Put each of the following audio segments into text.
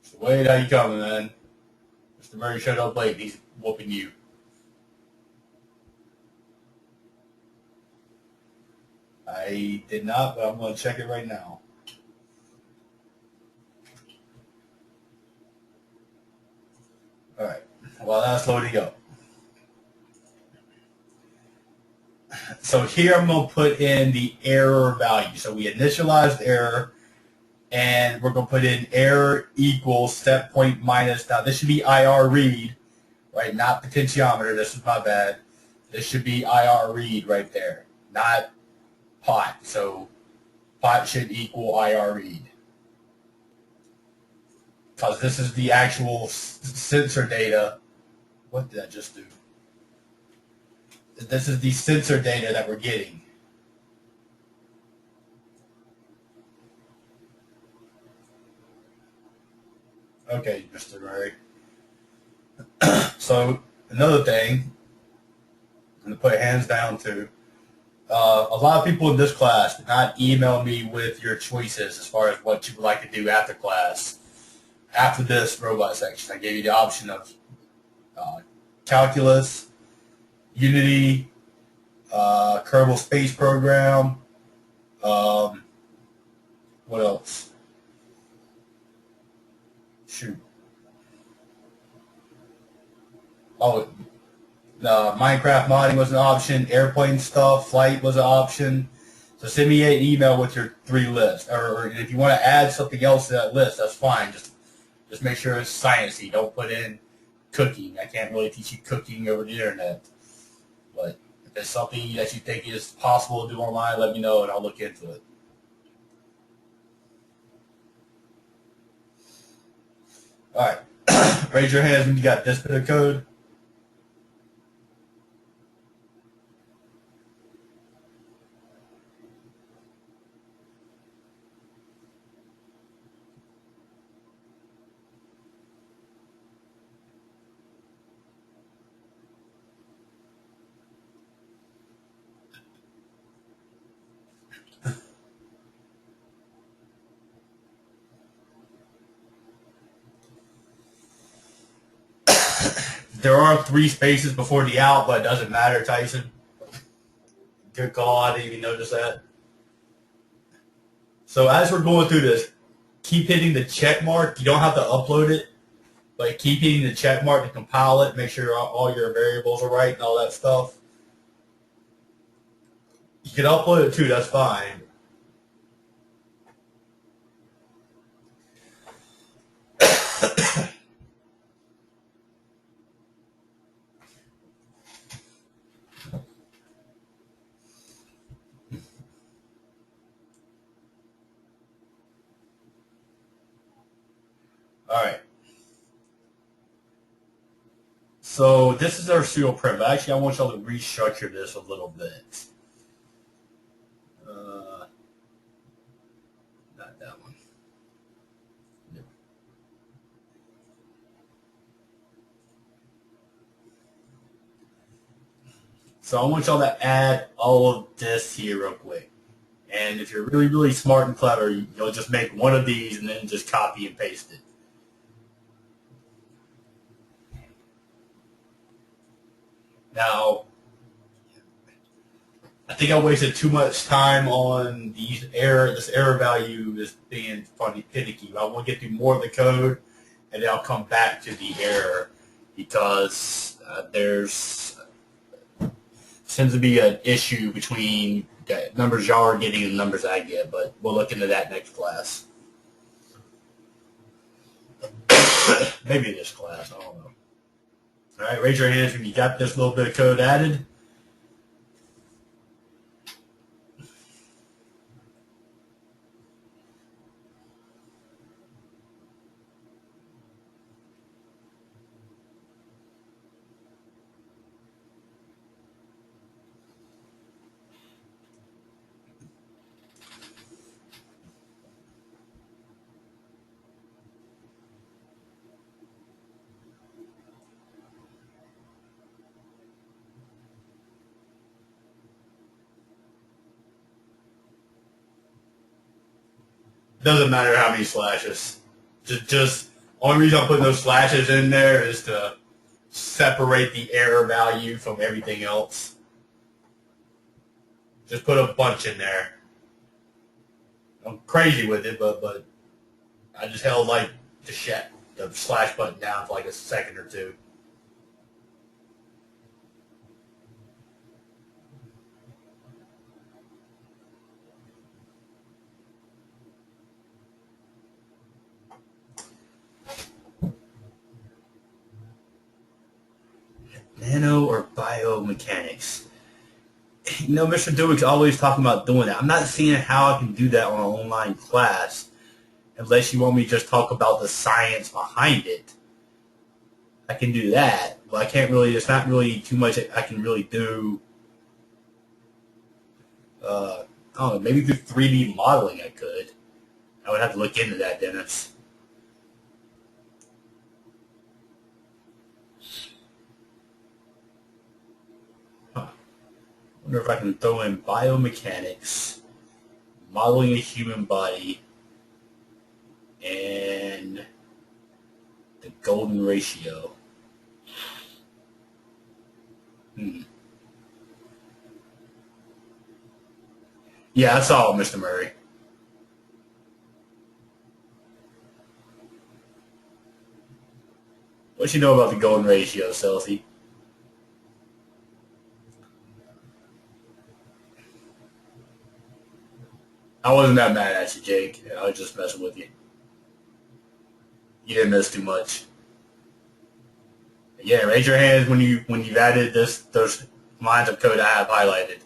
So Wade, how you coming, man? Mr. Murray showed up late. He's whooping you. I did not, but I'm going to check it right now. All right. While that's loading up. So here I'm going to put in the error value. So we initialized error, and we're going to put in error equals step point minus. Now this should be IR read, right? Not potentiometer. This is my bad. This should be IR read right there, not pot. So pot should equal IR read. Because this is the actual sensor data. What did I just do? This is the sensor data that we're getting. Okay, Mr. Murray. So another thing, I'm going to put hands down to. A lot of people in this class did not email me with your choices as far as what you would like to do after class. After this robot section, I gave you the option of calculus, Unity, Kerbal Space Program. What else? Shoot. Oh, Minecraft modding was an option. Airplane stuff, flight was an option. So send me an email with your 3 lists. Or if you want to add something else to that list, that's fine. Just make sure it's sciencey. Don't put in cooking. I can't really teach you cooking over the internet. But if there's something that you think is possible to do online, let me know and I'll look into it. All right. Raise your hands when you got this bit of code. There are 3 spaces before the out, but it doesn't matter, Tyson. Good call. I didn't even notice that. So as we're going through this, keep hitting the check mark. You don't have to upload it, but keep hitting the check mark to compile it, make sure all your variables are right and all that stuff. You can upload it too, that's fine. All right. So this is our serial print, but actually I want y'all to restructure this a little bit. Not that one. No. So I want y'all to add all of this here real quick. And if you're really, really smart and clever, you'll just make one of these and then just copy and paste it. Now, I think I wasted too much time on this error value is being funny finicky. I want to get through more of the code, and then I'll come back to the error because there's seems to be an issue between the numbers y'all are getting and the numbers I get, but we'll look into that next class. Maybe this class, I don't know. All right, raise your hands when you got this little bit of code added. Doesn't matter how many slashes. Just only reason I'm putting those slashes in there is to separate the error value from everything else. Just put a bunch in there. I'm crazy with it, but I just held like the slash button down for like a second or two. Nano or biomechanics? You know, Mr. Dewick's always talking about doing that. I'm not seeing how I can do that on an online class unless you want me to just talk about the science behind it. I can do that, but I can't really, it's not really too much I can really do. I don't know, maybe through 3D modeling I could. I would have to look into that, Dennis. Huh. I wonder if I can throw in biomechanics, modeling a human body, and the golden ratio. Yeah, that's all, Mr. Murray. What you know about the golden ratio, Celsi? I wasn't that mad at you, Jake. I was just messing with you. You didn't miss too much. Yeah, raise your hands when you've added those lines of code I have highlighted.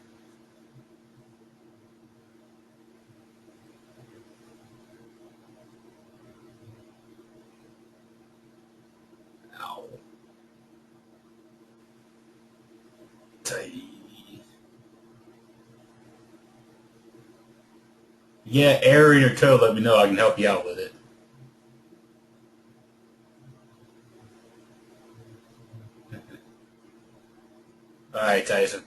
Ow. Yeah, error in your code, let me know. I can help you out with it. All right, Tyson.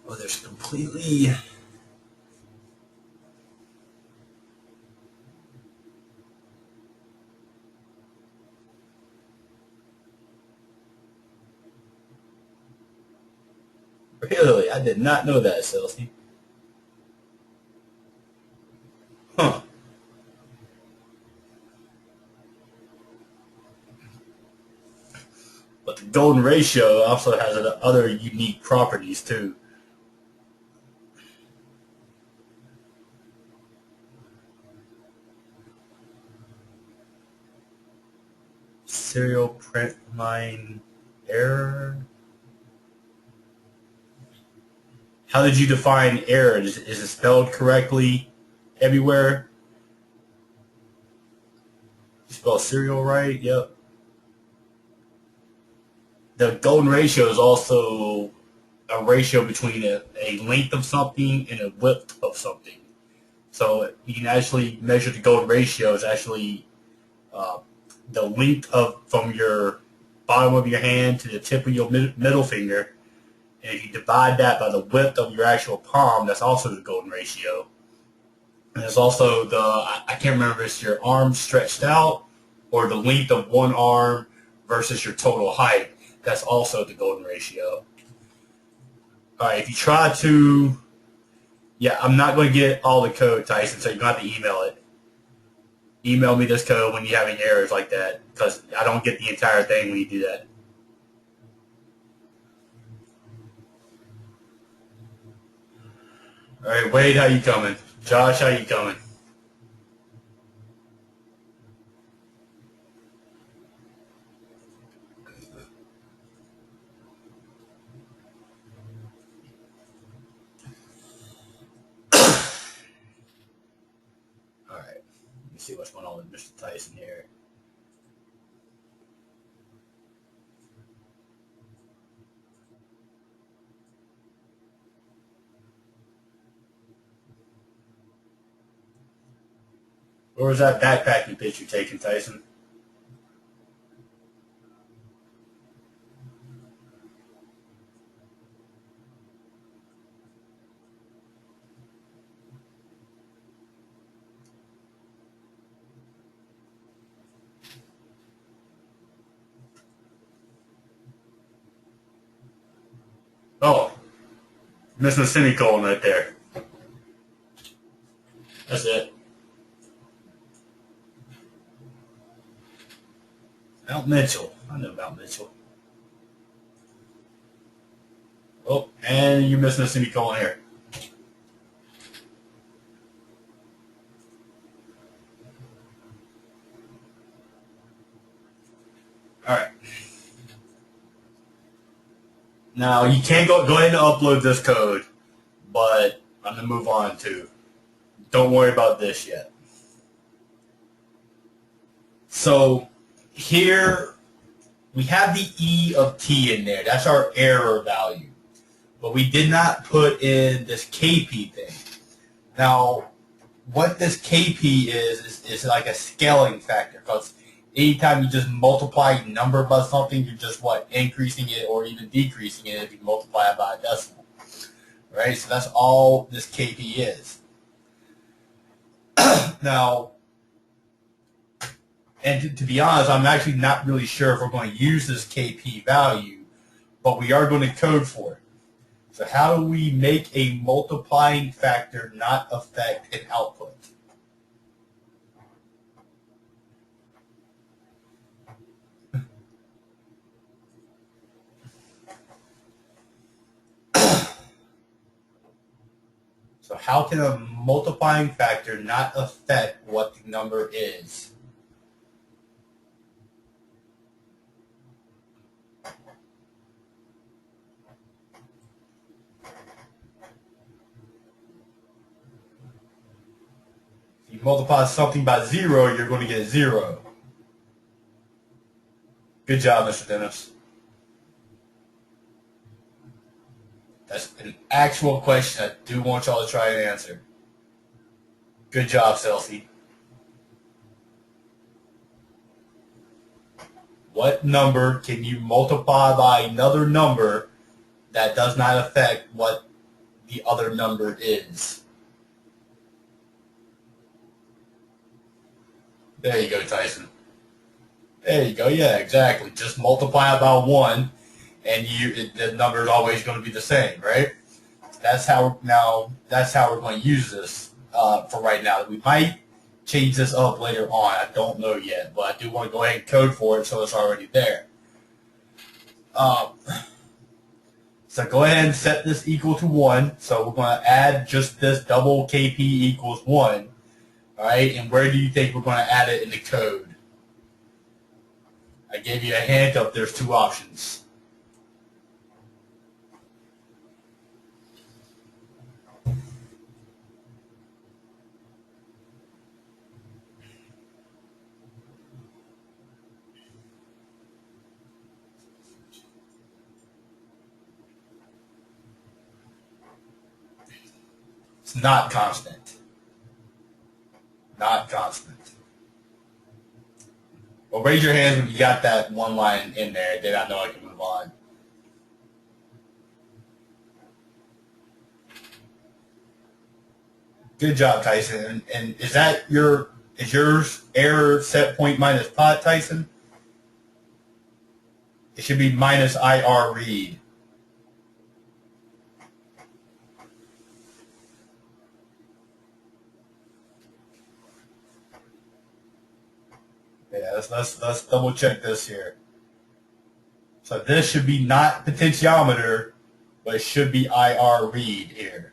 Oh, there's completely... Really? I did not know that, Celsi. Huh. But the golden ratio also has other unique properties, too. Serial print line error? How did you define error? Is it spelled correctly everywhere? You spell serial right? Yep. The golden ratio is also a ratio between a length of something and a width of something. So you can actually measure the golden ratio is actually uh, the length of from your bottom of your hand to the tip of your middle finger. And if you divide that by the width of your actual palm, that's also the golden ratio. And it's also I can't remember if it's your arm stretched out or the length of one arm versus your total height. That's also the golden ratio. All right, if you try to, yeah, I'm not going to get all the code, Tyson, so you're going to have to email it. Email me this code when you're having errors like that, because I don't get the entire thing when you do that. All right, Wade, how you coming? Josh, how you coming? All right, let me see what's going on with Mr. Tyson here. Where was that backpacking picture taken, Tyson? Missing a semicolon right there. That's it. Mount Mitchell. I know Mount Mitchell. Oh, and you're missing a semicolon here. All right. Now you can't go ahead and upload this code, but I'm gonna move on to. Don't worry about this yet. So here we have the E of t in there. That's our error value. But we did not put in this KP thing. Now, what this KP is like a scaling factor. Because anytime you just multiply a number by something, you're just, increasing it or even decreasing it if you multiply it by a decimal. Right? So that's all this KP is. Now, and to be honest, I'm actually not really sure if we're going to use this KP value, but we are going to code for it. So how do we make a multiplying factor not affect an output? So how can a multiplying factor not affect what the number is? If you multiply something by 0, you're going to get 0. Good job, Mr. Dennis. That's an actual question I do want y'all to try and answer. Good job, Celsi. What number can you multiply by another number that does not affect what the other number is? There you go, Tyson. There you go. Yeah, exactly. Just multiply it by 1, and the number is always going to be the same, right? That's how we're going to use this for right now. We might change this up later on. I don't know yet, but I do want to go ahead and code for it so it's already there. So go ahead and set this equal to 1. So we're going to add just this double KP equals 1. All right, and where do you think we're going to add it in the code? I gave you a hint of there's 2 options. It's not constant. Not constant. Well, raise your hands when you got that one line in there. Then I know I can move on. Good job, Tyson. And is yours error set point minus pot, Tyson? It should be minus IR read. Yeah, let's double check this here. So this should be not potentiometer, but it should be IR read here.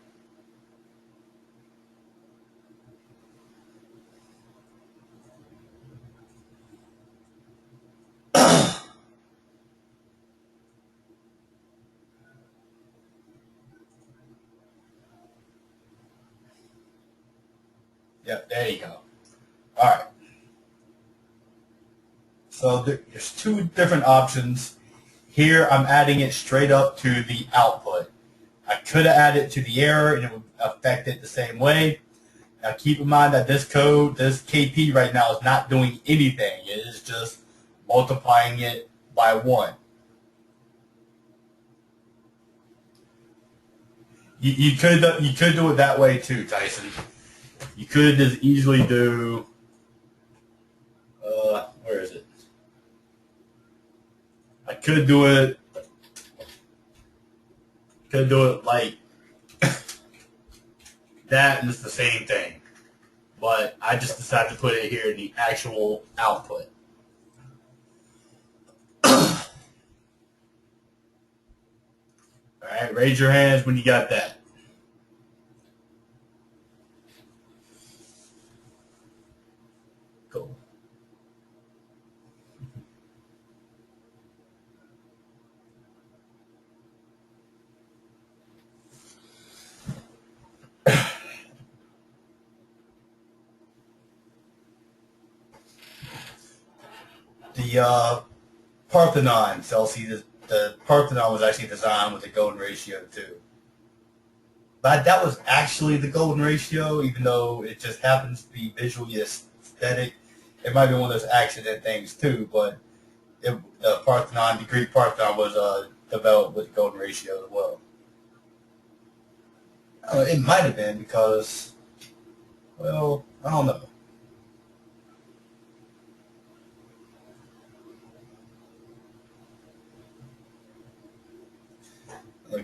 Yep, there you go. All right. So there's 2 different options. Here I'm adding it straight up to the output. I could have added it to the error and it would affect it the same way. Now keep in mind that this code, this KP right now is not doing anything. It is just multiplying it by 1. You could do it that way too, Tyson. You could just easily do, where is it? I could do it like that and it's the same thing. But I just decided to put it here in the actual output. All right, raise your hands when you got that. Cool. The Parthenon, Celsius, the Parthenon was actually designed with the golden ratio too. But that was actually the golden ratio, even though it just happens to be visually aesthetic. It might be one of those accident things too, but the Parthenon, the Greek Parthenon was developed with the golden ratio as well. It might have been because, well, I don't know.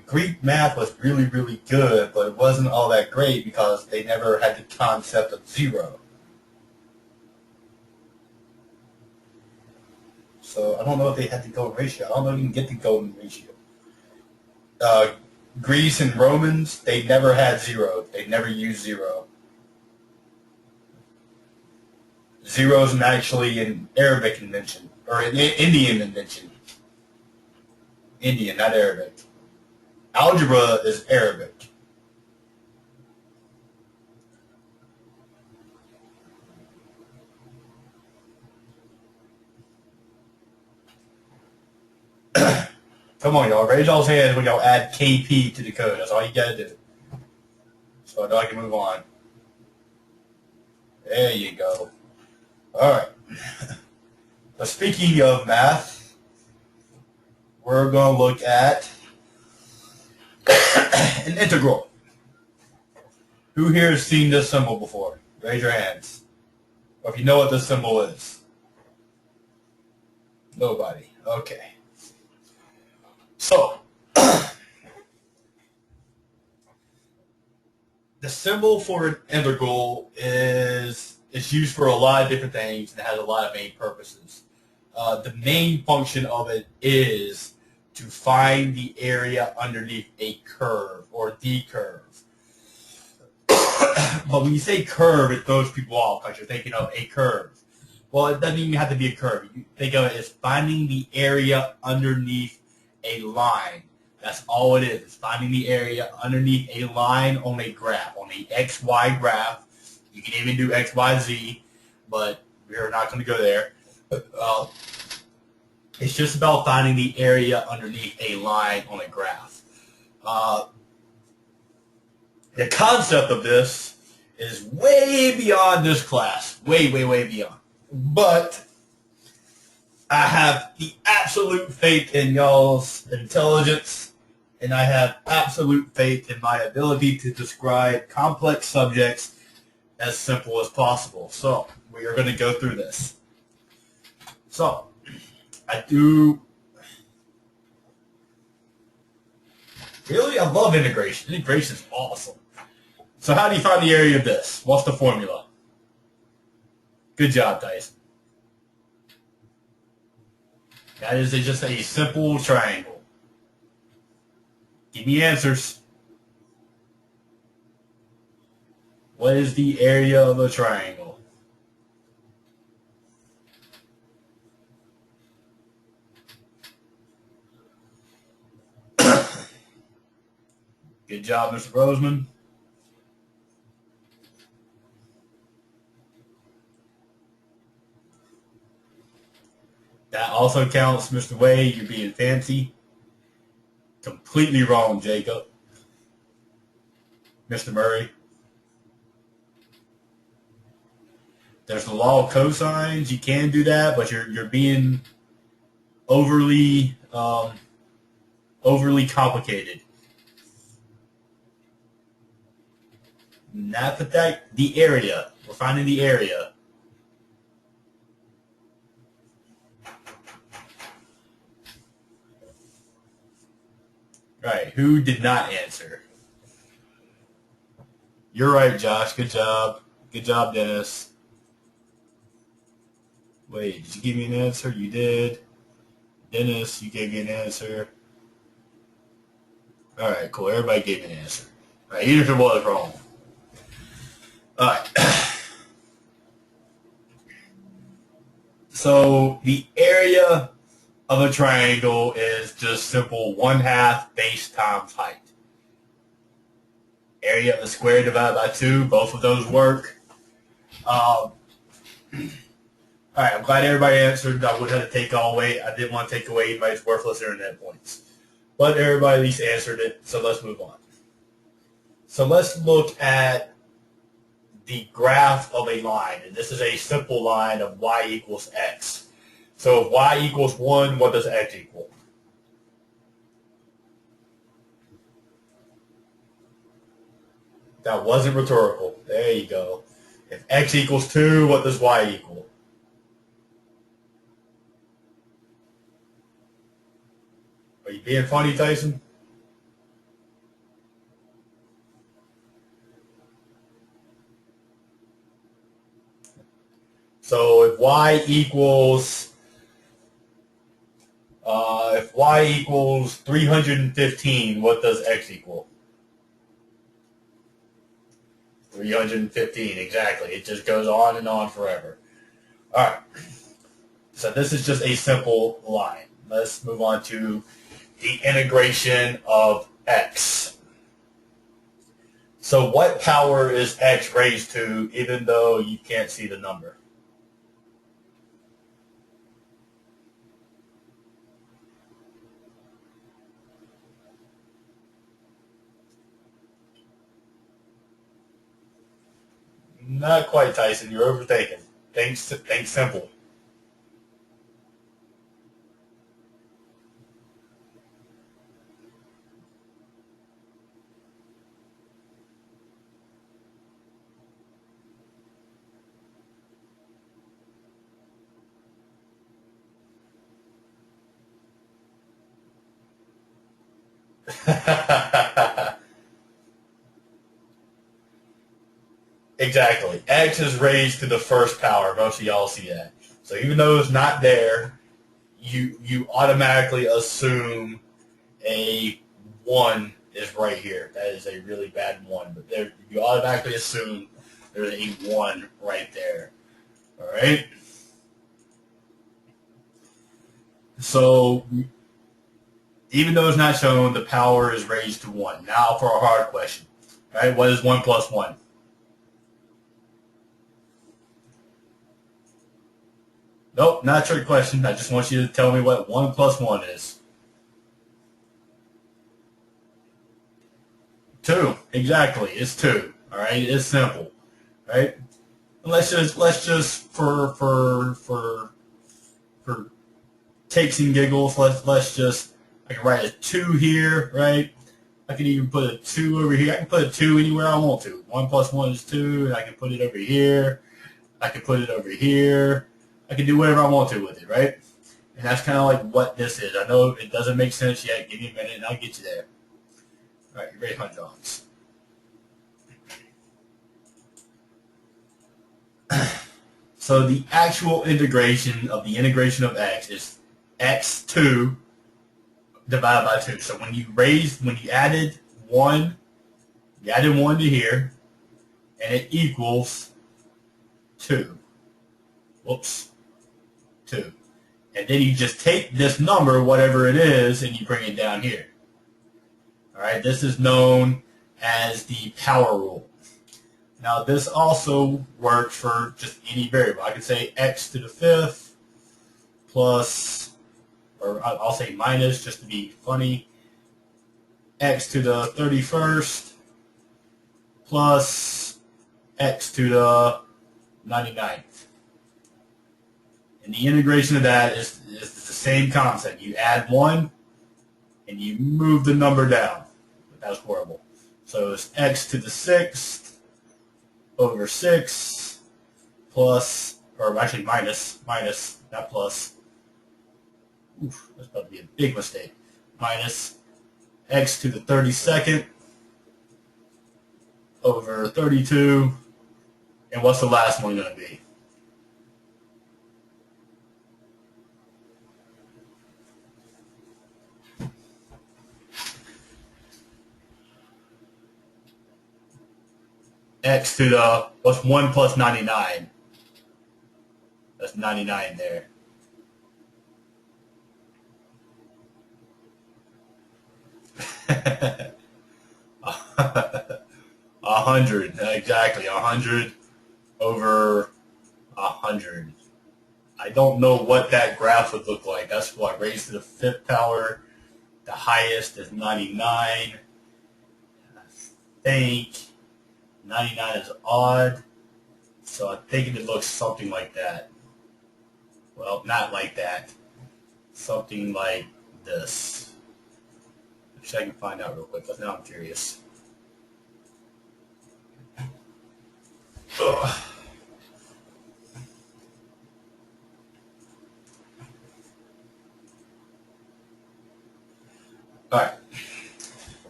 Greek math was really, really good, but it wasn't all that great because they never had the concept of zero. So I don't know if they had the golden ratio. I don't know if you can get the golden ratio. Greece and Romans, they never had zero. They never used zero. Zero is actually an Arabic invention, or an Indian invention. Indian, not Arabic. Algebra is Arabic. Come on, y'all. Raise y'all's hands when y'all add KP to the code. That's all you gotta do. So I know I can move on. There you go. All right. So speaking of math, we're going to look at an integral. Who here has seen this symbol before? Raise your hands. Or if you know what this symbol is. Nobody. Okay. So, the symbol for an integral is used for a lot of different things and has a lot of main purposes. The main function of it is to find the area underneath a curve or the curve. But when you say curve, it throws people off because you're thinking of a curve. Well, it doesn't even have to be a curve. You think of it as finding the area underneath a line. That's all it is. It's finding the area underneath a line on a graph, on the XY graph. You can even do X, Y, Z, but we're not going to go there. It's just about finding the area underneath a line on a graph. The concept of this is way beyond this class. Way, way, way beyond. But I have the absolute faith in y'all's intelligence, and I have absolute faith in my ability to describe complex subjects as simple as possible. So we are going to go through this. So I love integration. Integration is awesome. So how do you find the area of this? What's the formula? Good job, Tyson. That is just a simple triangle. Give me answers. What is the area of a triangle? Good job, Mr. Roseman. That also counts, Mr. Wade. You're being fancy. Completely wrong, Jacob. Mr. Murray. There's the law of cosines. You can do that, but you're being overly complicated. Not that the area. We're finding the area. Right. Who did not answer? You're right, Josh. Good job. Good job, Dennis. Wait, did you give me an answer? You did. Dennis, you gave me an answer. All right, cool. Everybody gave me an answer. All right, even if it was wrong. All right. So the area of a triangle is just simple 1/2 base times height. Area of the square divided by 2. Both of those work. All right, I'm glad everybody answered. I would have to take all away. I didn't want to take away anybody's worthless internet points. But everybody at least answered it, so let's move on. So let's look at the graph of a line. And this is a simple line of y equals x. So if y equals 1, what does x equal? That wasn't rhetorical. There you go. If x equals 2, what does y equal? Are you being funny, Tyson? So if y equals 315, what does x equal? 315, exactly. It just goes on and on forever. All right. So this is just a simple line. Let's move on to the integration of x. So what power is x raised to, even though you can't see the number? Not quite, Tyson. You're overthinking. Think simple. Exactly. X is raised to the first power. Most of y'all see that. So even though it's not there, you automatically assume a 1 is right here. That is a really bad 1. But there, you automatically assume there's a 1 right there. All right? So even though it's not shown, the power is raised to 1. Now for a hard question. Right? What is 1 plus 1? Nope, not a trick question. I just want you to tell me what 1 plus 1 is. 2. Exactly. It's 2. All right? It's simple. Right? And let's just for takes and giggles, let's just, I can write a 2 here, right? I can even put a 2 over here. I can put a 2 anywhere I want to. 1 plus 1 is 2, and I can put it over here. I can put it over here. I can do whatever I want to with it, right? And that's kind of like what this is. I know it doesn't make sense yet. Give me a minute, and I'll get you there. All right, you ready for my drawings? So the actual integration of the integration of x is x2 divided by 2. So when you added 1, you added 1 to here, and it equals 2. Whoops. 2. And then you just take this number, whatever it is, and you bring it down here. All right, this is known as the power rule. Now this also works for just any variable. I could say x to the 5th plus, or I'll say minus just to be funny, x to the 31st plus x to the 99th. And the integration of that is the same concept. You add 1 and you move the number down. That was horrible. So it's x to the 6th over 6 plus, or actually minus, not plus. Oof, that's about to be a big mistake. Minus x to the 32nd over 32. And what's the last one going to be? X to the, what's 1 plus 99? That's 99 there. A 100, exactly. 100 over 100. I don't know what that graph would look like. That's what, raised to the 5th power. The highest is 99. I think 99 is odd, so I think it looks something like that. Well, not like that. Something like this. Actually, I can find out real quick, because now I'm curious. Ugh. All right.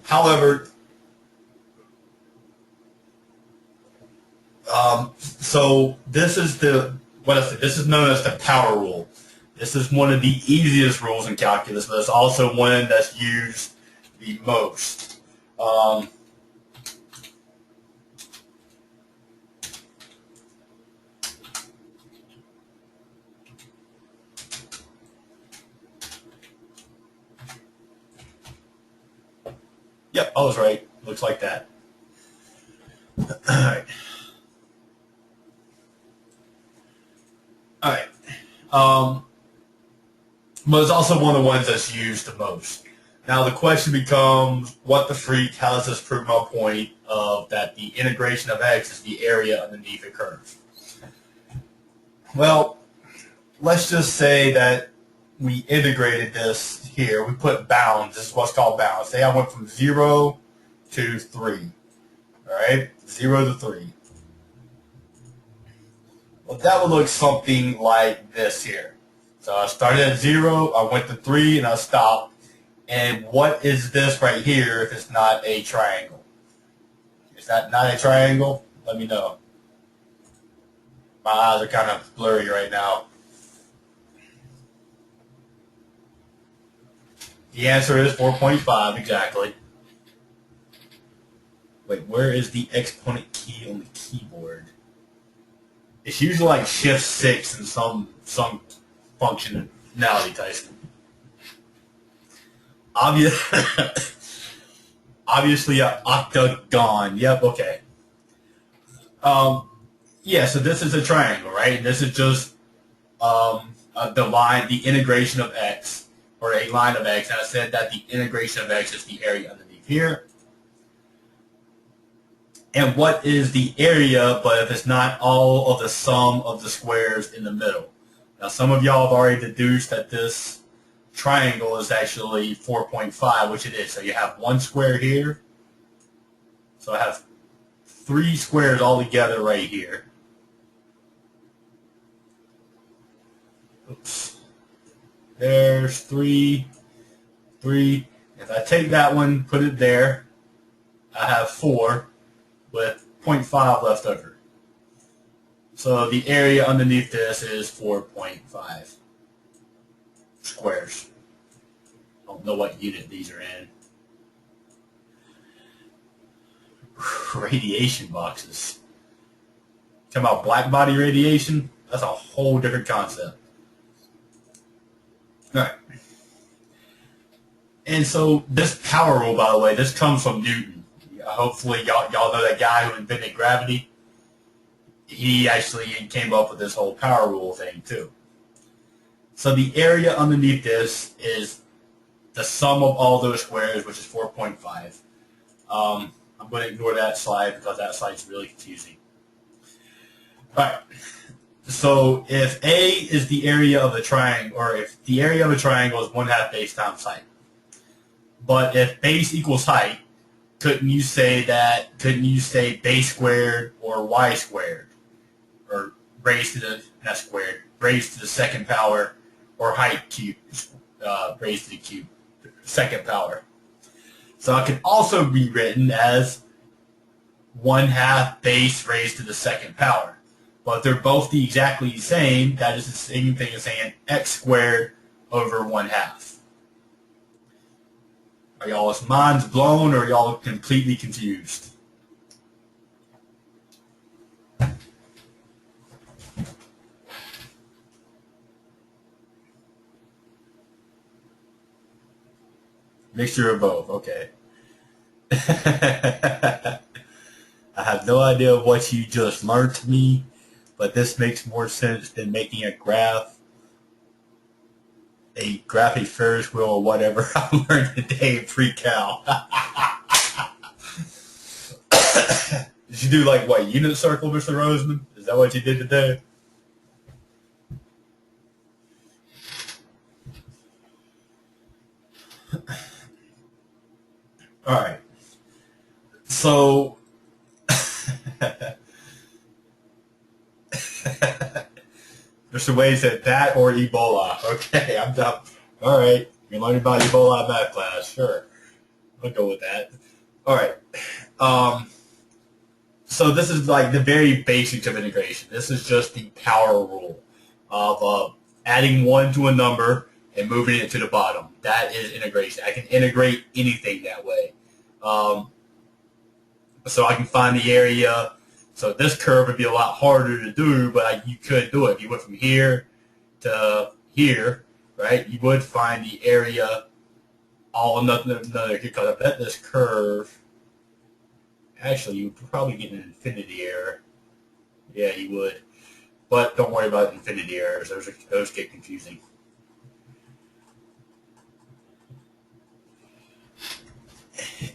However, so this is this is known as the power rule. This is one of the easiest rules in calculus, but it's also one that's used the most. Yep, I was right. Looks like that. All right. All right. But it's also one of the ones that's used the most. Now the question becomes, what the freak, how does this prove my point of that the integration of x is the area underneath a curve? Well, let's just say that we integrated this here. We put bounds. This is what's called bounds. Say I went from 0 to 3. All right? 0 to 3. Well, that would look something like this here. So I started at 0, I went to 3, and I stopped. And what is this right here if it's not a triangle? Is that not a triangle? Let me know. My eyes are kind of blurry right now. The answer is 4.5, exactly. Wait, where is the exponent key on the keyboard? It's usually like shift 6 in some functionality, Tyson. Obviously, an octagon. Yep, okay. Yeah, so this is a triangle, right? And this is just the integration of x, or a line of x. And I said that the integration of x is the area underneath here. And what is the area, but if it's not all of the sum of the squares in the middle? Now, some of y'all have already deduced that this triangle is actually 4.5, which it is. So you have one square here. So I have 3 squares all together right here. Oops. There's 3. If I take that one, put it there, I have 4 with 0.5 left over. So the area underneath this is 4.5 squares. I don't know what unit these are in. Radiation boxes. Talking about black body radiation? That's a whole different concept. All right. And so this power rule, by the way, this comes from Newton. Hopefully y'all know that guy who invented gravity. He actually came up with this whole power rule thing too. So the area underneath this is the sum of all those squares, which is 4.5. I'm going to ignore that slide because that slide's really confusing. All right. So if A is the area of a triangle, or if the area of a triangle is 1/2 base times height, but if base equals height, couldn't you say base squared or y squared, or raised to the, not squared, raised to the second power, or height cubed, raised to the cube, second power. So it can also be written as 1/2 base raised to the second power. But if they're both exactly the same, that is the same thing as saying x squared over 1/2. Are y'all's minds blown, or are y'all completely confused? Mixture of both, okay. I have no idea what you just learned to me, but this makes more sense than making a graph, a Ferris wheel, or whatever I learned today in pre-cal. Did you do like what, unit circle, Mr. Roseman? Is that what you did today? All right. So there's some ways that or Ebola. Okay, I'm done. All right. You're learning about Ebola in math class. Sure. I'll go with that. All right. So this is like the very basics of integration. This is just the power rule of adding 1 to a number and moving it to the bottom. That is integration. I can integrate anything that way. So I can find the area. So this curve would be a lot harder to do, but you could do it. If you went from here to here, right, you would find the area all another because I bet this curve, actually, you would probably get an infinity error. Yeah, you would. But don't worry about infinity errors. Those get confusing.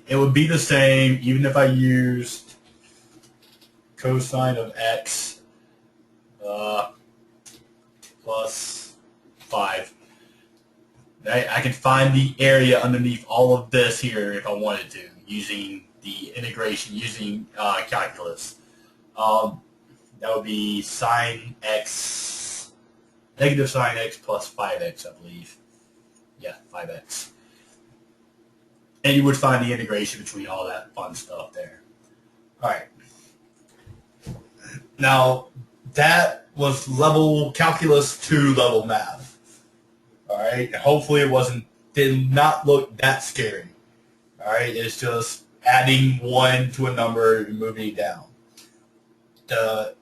It would be the same even if I used cosine of x plus 5. I can find the area underneath all of this here if I wanted to, using the integration, using calculus. That would be sine x, negative sine x plus 5x, I believe. Yeah, 5x. And you would find the integration between all that fun stuff there. All right. Now, that was level calculus 2 level math. All right. Hopefully it did not look that scary. All right. It's just adding 1 to a number and moving it down. The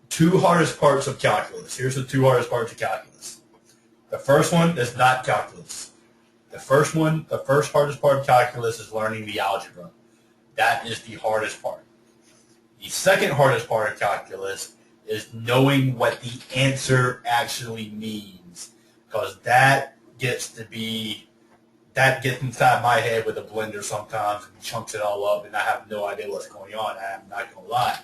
2 hardest parts of calculus. Here's the 2 hardest parts of calculus. The first one is not calculus. The first hardest part of calculus is learning the algebra. That is the hardest part. The second hardest part of calculus is knowing what the answer actually means, because that gets inside my head with a blender sometimes and chunks it all up, and I have no idea what's going on. I'm not going to lie.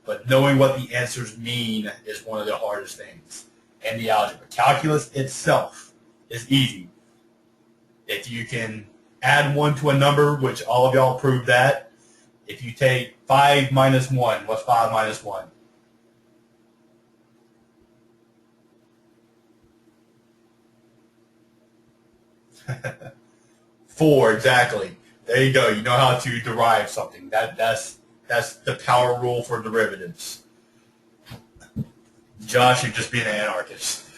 But knowing what the answers mean is one of the hardest things. And the algebra. Calculus itself is easy. If you can add 1 to a number, which all of y'all proved that, if you take 5 minus 1, what's 5 minus 1? 4, exactly. There you go. You know how to derive something. That's the power rule for derivatives. Josh, you're just being an anarchist.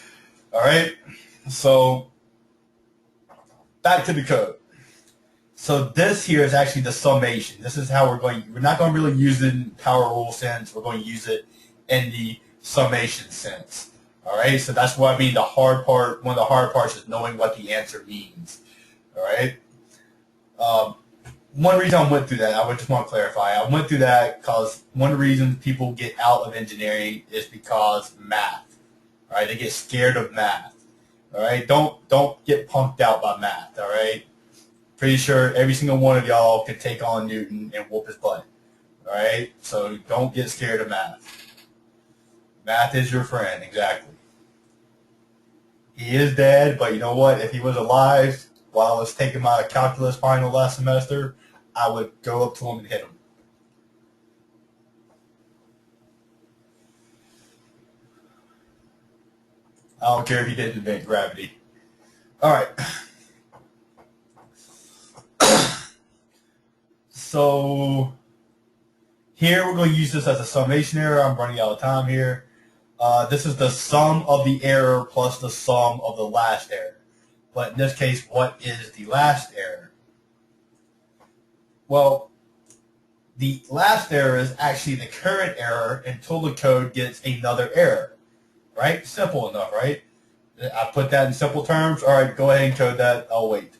All right? So, back to the code. So this here is actually the summation. This is how we're not going to really use it in power rule sense. We're going to use it in the summation sense. All right? So that's what I mean. The hard part, one of the hard parts is knowing what the answer means. All right? One reason I went through that, I would just want to clarify. I went through that because one of the reasons people get out of engineering is because math. All right? They get scared of math. All right? Don't get punked out by math. All right? Pretty sure every single one of y'all can take on Newton and whoop his butt. All right? So don't get scared of math. Math is your friend, exactly. He is dead, but you know what? If he was alive while I was taking my calculus final last semester, I would go up to him and hit him. I don't care if he didn't invent gravity. All right. So Here we're going to use this as a summation error. I'm running out of time here. This is the sum of the error plus the sum of the last error. But in this case, what is the last error? Well, the last error is actually the current error until the code gets another error. Right? Simple enough, right? I put that in simple terms. All right, go ahead and code that. I'll wait.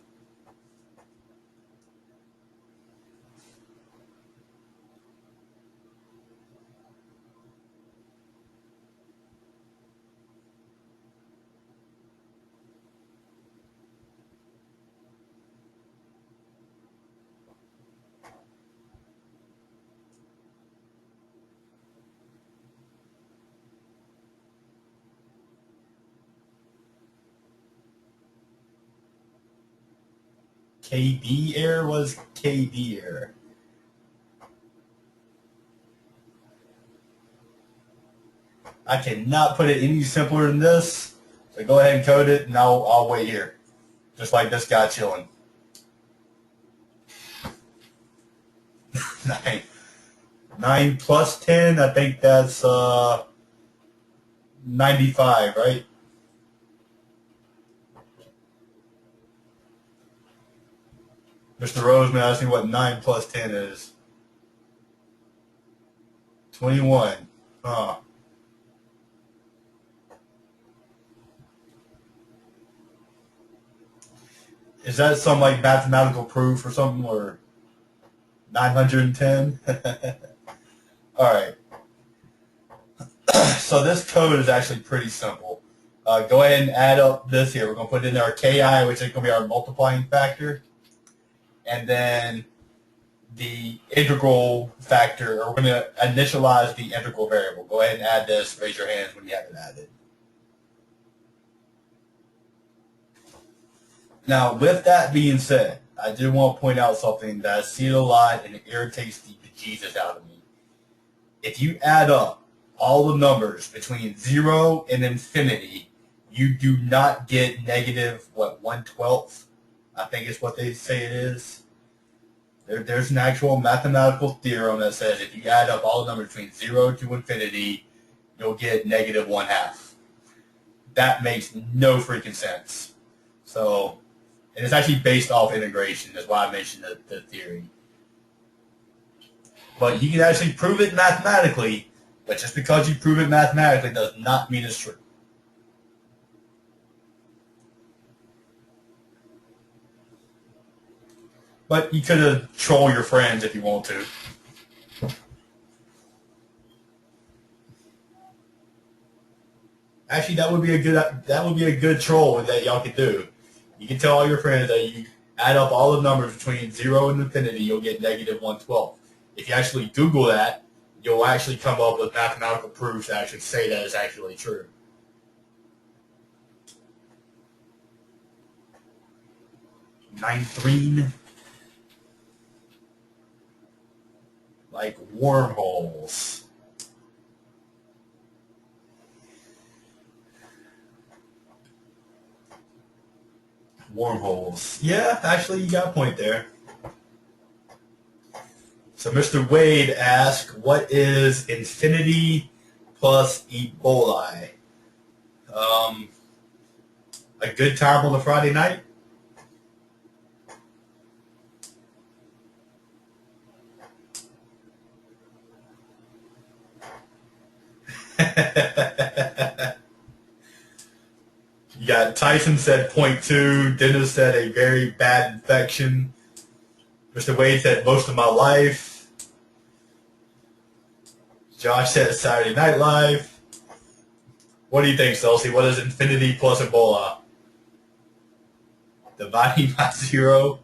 KB error was KB error. I cannot put it any simpler than this. So go ahead and code it, and I'll wait here. Just like this guy chilling. 9 plus 10, I think that's 95, right? Mr. Roseman asked me what 9 plus 10 is. 21. Huh. Is that some like mathematical proof or something, or 910? All right. So this code is actually pretty simple. Go ahead and add up this here. We're going to put in our ki, which is going to be our multiplying factor. And then the integral factor, or we're going to initialize the integral variable. Go ahead and add this. Raise your hands when you have it added. Now, with that being said, I do want to point out something that I see a lot and it irritates the bejesus out of me. If you add up all the numbers between 0 and infinity, you do not get negative, 1/12? I think it's what they say it is. There's an actual mathematical theorem that says if you add up all the numbers between 0 to infinity, you'll get negative 1/2. That makes no freaking sense. So, and it's actually based off integration. That's why I mentioned the theory. But you can actually prove it mathematically, but just because you prove it mathematically does not mean it's true. But you could troll your friends if you want to. Actually, that would be a good troll that y'all could do. You can tell all your friends that you add up all the numbers between 0 and infinity, you'll get negative 1/12. If you actually Google that, you'll actually come up with mathematical proofs that actually say that it's actually true. Ninethreen. Like wormholes. Wormholes. Yeah, actually, you got a point there. So Mr. Wade asked, what is infinity plus Ebola? A good time on a Friday night? You got Tyson said 0.2. Dennis said a very bad infection. Mr. Wade said most of my life. Josh said Saturday Night Live. What do you think, Celsi? What is infinity plus Ebola? Dividing by 0.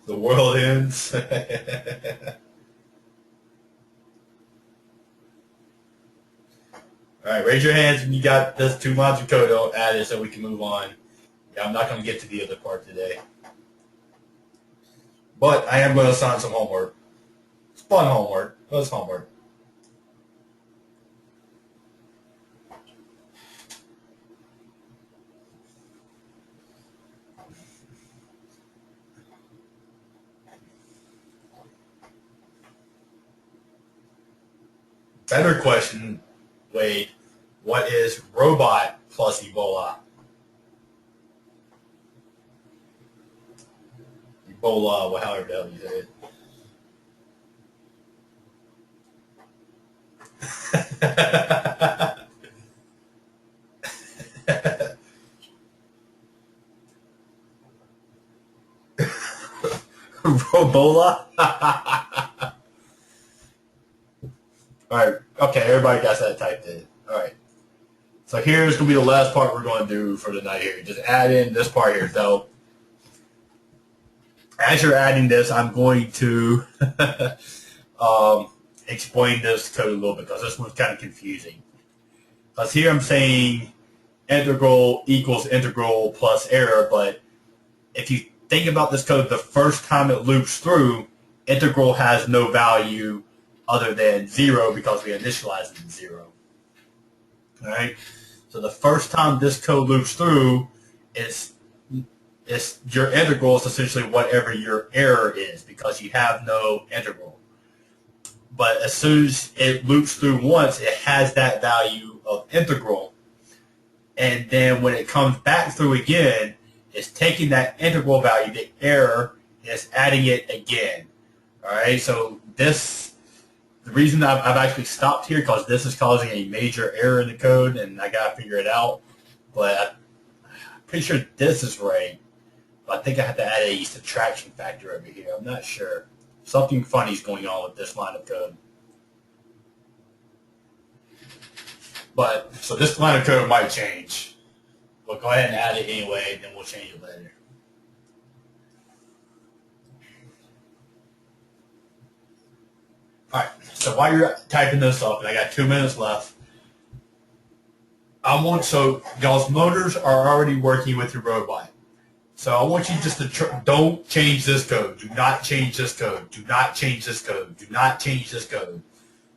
The world ends. All right, raise your hands when you got this 2 lines of code added so we can move on. Yeah, I'm not going to get to the other part today. But I am going to assign some homework. It's fun homework. It's homework. Better question, Wade. What is robot plus Ebola? Ebola, however the hell you say it. Robola? Alright, okay, everybody got that typed in. Alright. So here's going to be the last part we're going to do for the night here. Just add in this part here. So as you're adding this, I'm going to explain this code a little bit because this one's kind of confusing. Because here I'm saying integral equals integral plus error, but if you think about this code, the first time it loops through, integral has no value other than 0 because we initialized it in 0. All right. So the first time this code loops through, it's your integral is essentially whatever your error is because you have no integral. But as soon as it loops through once, it has that value of integral. And then when it comes back through again, it's taking that integral value, the error, and it's adding it again. All right. So the reason I've actually stopped here because this is causing a major error in the code, and I got to figure it out. But I'm pretty sure this is right. But I think I have to add a subtraction factor over here. I'm not sure. Something funny is going on with this line of code. But so this line of code might change. But go ahead and add it anyway, and then we'll change it later. All right, so while you're typing this up, and I got 2 minutes left, so y'all's motors are already working with your robot. So I want you just to don't change this code. Do not change this code. Do not change this code. Do not change this code.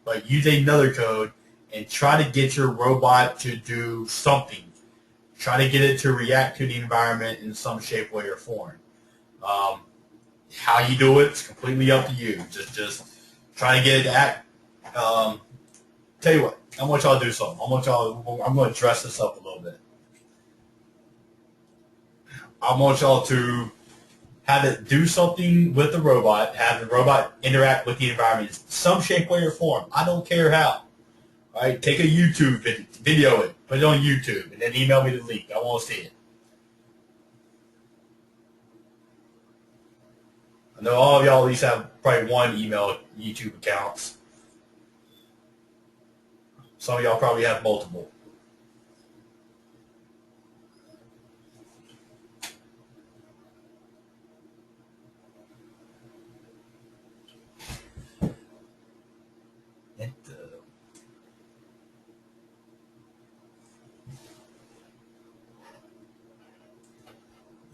But use another code and try to get your robot to do something. Try to get it to react to the environment in some shape, way, or form. How you do it is completely up to you. Just try to get it to act. Tell you what, I want y'all to do something. I'm going to dress this up a little bit. I want y'all to have it do something with the robot, have the robot interact with the environment in some shape, way, or form. I don't care how. All right, take a YouTube video it, put it on YouTube, and then email me the link. I want to see it. I know all of y'all at least have probably one email YouTube accounts. Some of y'all probably have multiple.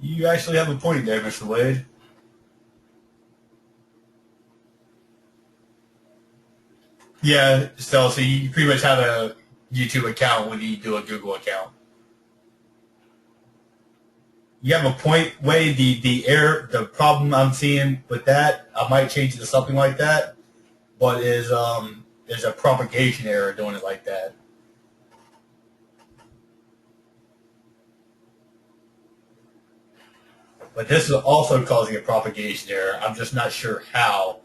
You actually have a point there, Mr. Wade. Yeah, so you pretty much have a YouTube account when you do a Google account. You have a point, Wade. The problem I'm seeing with that, I might change it to something like that, but there's a propagation error doing it like that. But this is also causing a propagation error. I'm just not sure how.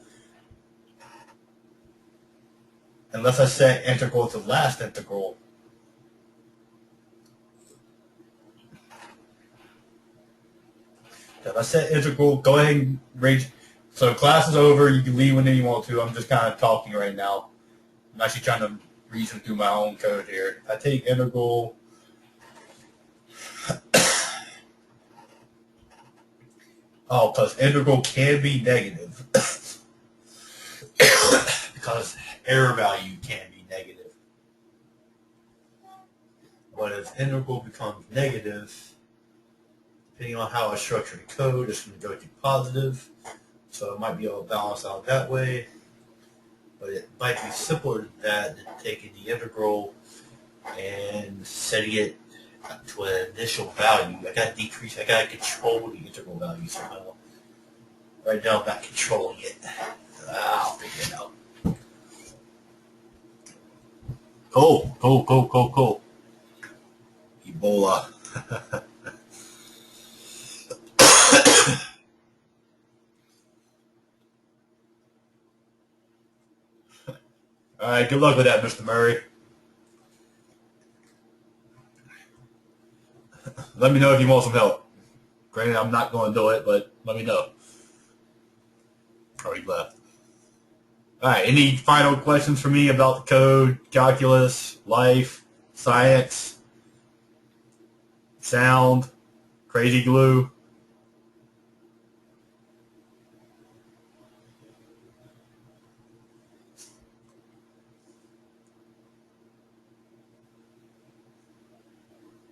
Unless I set integral to last integral. If I set integral, go ahead and range. So class is over. You can leave whenever you want to. I'm just kind of talking right now. I'm actually trying to reason through my own code here. I take integral. Oh, because integral can be negative. Because error value can be negative. But if integral becomes negative, depending on how I structure the code, it's going to go to positive. So it might be able to balance out that way. But it might be simpler than that, than taking the integral and setting it to an initial value. I got to control the integral value somehow. Right now I'm not controlling it. I'll figure it out. Cool, cool, cool, cool, cool. Ebola. All right, good luck with that, Mr. Murray. Let me know if you want some help. Granted, I'm not going to do it, but let me know. Already left. All right, any final questions for me about the code, calculus, life, science, sound, crazy glue?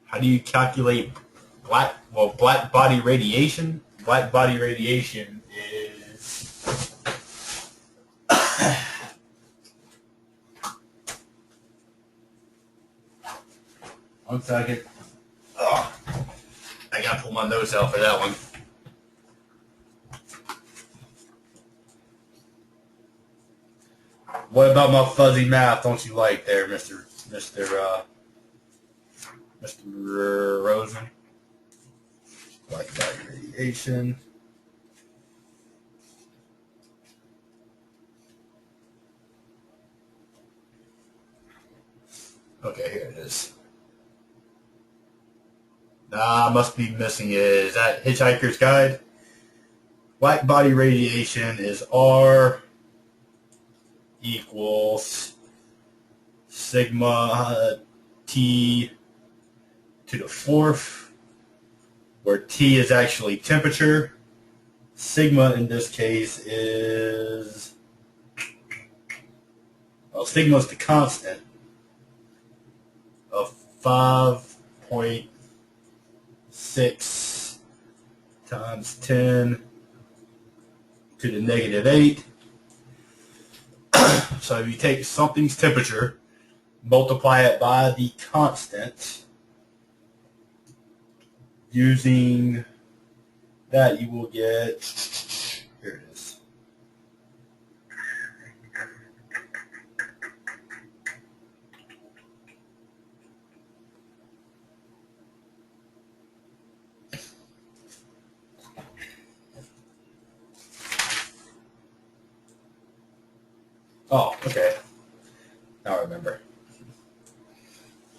How do you calculate black body radiation? Black body radiation is one second. Oh, I gotta pull my notes out for that one. What about my fuzzy math don't you like there, Mr. Rosen? Black body radiation. Okay, here it is. Nah, I must be missing it. Is that Hitchhiker's Guide? Black body radiation is R equals sigma T to the fourth, where T is actually temperature. Sigma in this case is, well, sigma is the constant of 5.6 times 10 to the negative 8. So if you take something's temperature, multiply it by the constant, using that you will get, here it is. Oh, okay. Now I remember.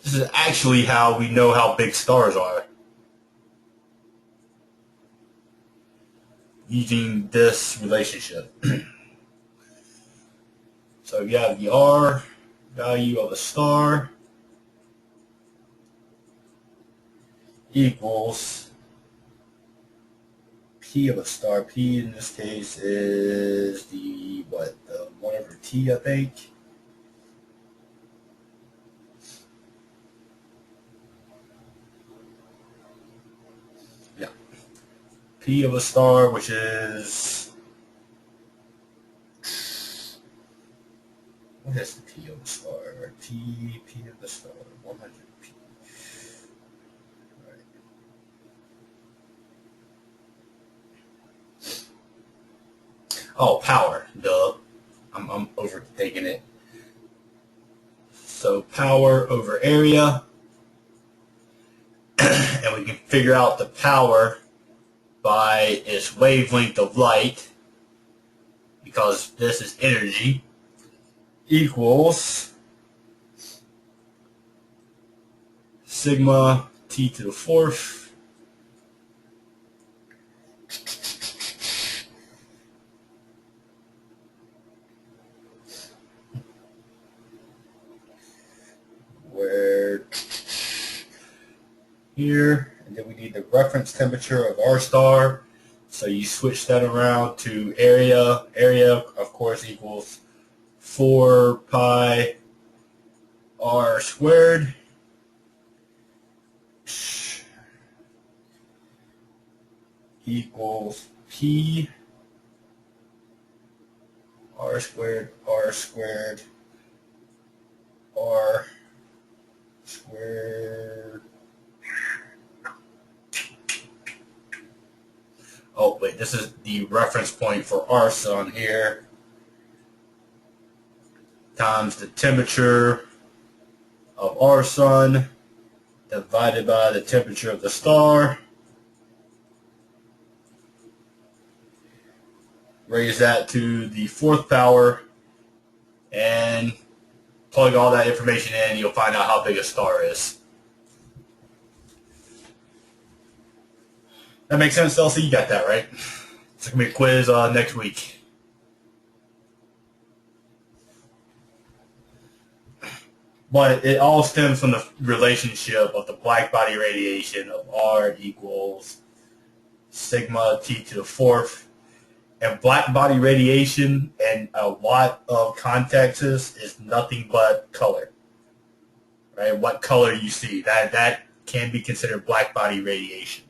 This is actually how we know how big stars are. Using this relationship. So you have the R value of a star equals P of a star. P in this case is the 1 over T, I think. Yeah. P of a star, which is, what is the P of a star? P of the star, 100 P. Right. Oh, power, duh. I'm overthinking it. So power over area, and we can figure out the power by its wavelength of light, because this is energy, equals sigma T to the fourth where here, and then we need the reference temperature of our star. So you switch that around to area. Area, of course, equals 4 pi r squared. Equals P r squared r squared r squared. Oh wait, this is the reference point for our sun here, times the temperature of our sun divided by the temperature of the star. Raise that to the 4th power and plug all that information in. You'll find out how big a star is. That makes sense, Elsie? You got that, right? It's going to be a quiz next week. But it all stems from the relationship of the black body radiation of R equals sigma T to the 4th. And black body radiation in a lot of contexts is nothing but color. Right? What color you see. That can be considered black body radiation.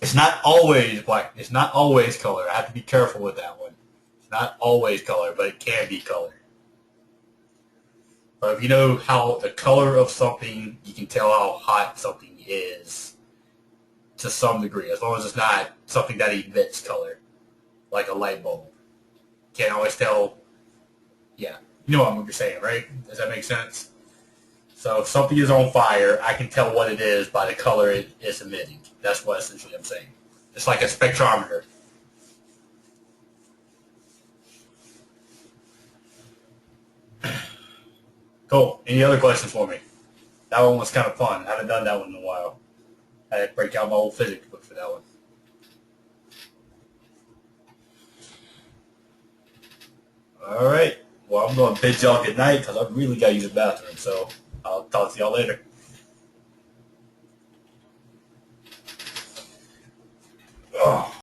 It's not always black. It's not always color. I have to be careful with that one. It's not always color, but it can be color. But if you know how the color of something, you can tell how hot something is to some degree, as long as it's not something that emits color, like a light bulb. Can't always tell. Yeah, you know what you're saying, right? Does that make sense? So if something is on fire, I can tell what it is by the color it is emitting. That's what essentially I'm saying. It's like a spectrometer. Cool. Any other questions for me? That one was kind of fun. I haven't done that one in a while. I had to break out my old physics book for that one. All right. Well, I'm going to bid y'all good night because I really got to use the bathroom. So I'll talk to y'all later. Oh.